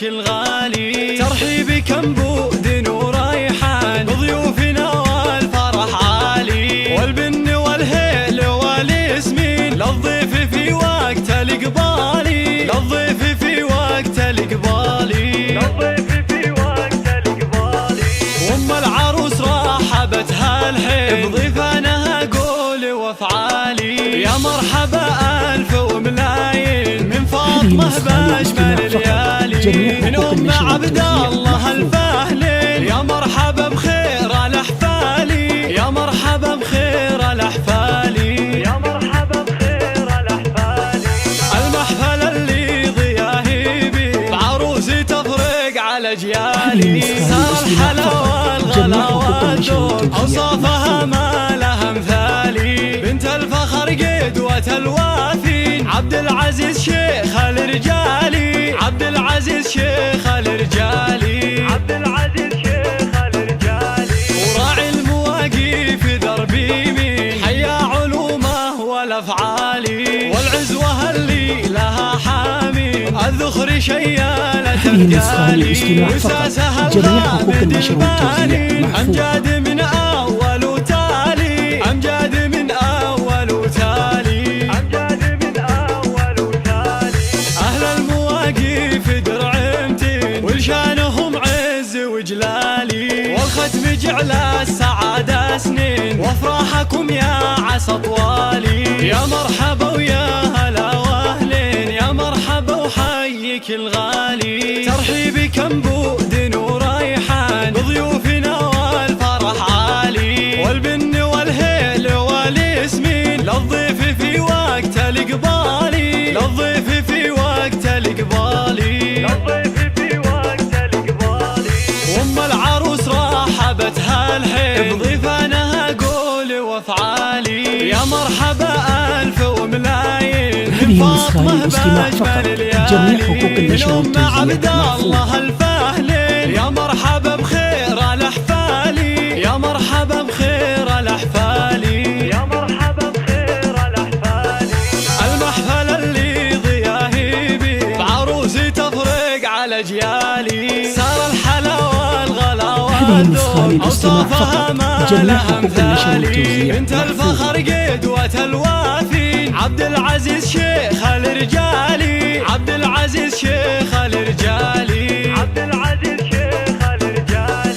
حيك الغالي، ترحيبي كنبود وريحان بضيوفنا والفرح عالي، والبن والهيل والياسمين للضيف في وقت الإقبالي، للضيف في وقت الإقبالي، للضيف في وقت الإقبالي. وأم العروس رحبتها الحين بضيفانها قول وافعالي، يا مرحبا ألف وملايين من فاطمة بأجمل الليالي، من أم عبد الله الفهلين، يا مرحبا بخير الأحفالي، يا مرحبا بخير الأحفالي، يا مرحبا بخير الأحفالي. المحفل اللي ضياهي بي بعروسي تفرق على أجيالي، صار الحلا والغلا والذوق أوصافها ما لها مثالي، بنت الفخر قدوة الوافين عبد العزيز شيخ الرجالي، عبد العزيز شيخ الرجالي، عبد العزيز شيخ الرجالي. وراعي المواقف دربي مين حيا علومه والافعالي، والعزوه اللي لها حامي الذخر شيالة الرجالي، وساسها الغامد الباني امجاد من اول وتالي، امجاد من اول وتالي، امجاد من اول وتالي. اهل المواقف درعمتين ولشانهم عز وجلالي، والختم جعل السعادة سنين وافراحكم يا عسى طوالي، يا مرحبا ويا هلا واهلين، يا مرحبا وحيك الغالي، ترحيبي كنبود وريحان بضيوفنا والفرح عالي، والبن والهيل والياسمين للضيف في وقت الإقبالي، للضيف في وقت الإقبالي، للضيف في وقت الإقبالي. وأم العروس رحبتها الحين بضيفانها قول وافعالي، يا مرحبا ألف وملايين من فاطمة بأجمل الليالي، من أم عبد الله الفهلين، يا مرحبا بخير الأحفالي، يا مرحبا بخير الأحفالي، يا مرحبا بخير الأحفالي. المحفل اللي ضياهي بي بعروسي تفرق على أجيالي، صار الحلا والغلا والذوق أوصافها ما لها مثالي، بنت الفخر قدوة الوافين عبد العزيز شيخ الرجالي، عبد العزيز شيخ الرجالي، عبد العزيز شيخ الرجالي.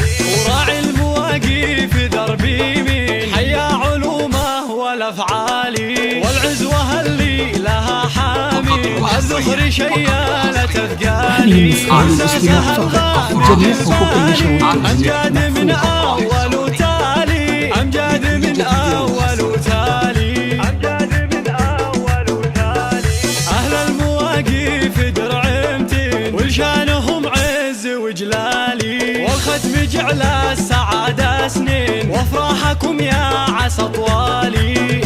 وراعي المواقف دربي مين حيا علومه والافعالي، والعزوه اللي لها حامي الذخر شيالة اثقالي، وساسها الغامد امجاد من اول وتالي، امجاد من اول وتالي، امجاد من اول وتالي. اهل المواقف درعمتين ولشانهم عز وجلالي، والختم جعل السعادة سنين وافراحكم يا عسى طوالي،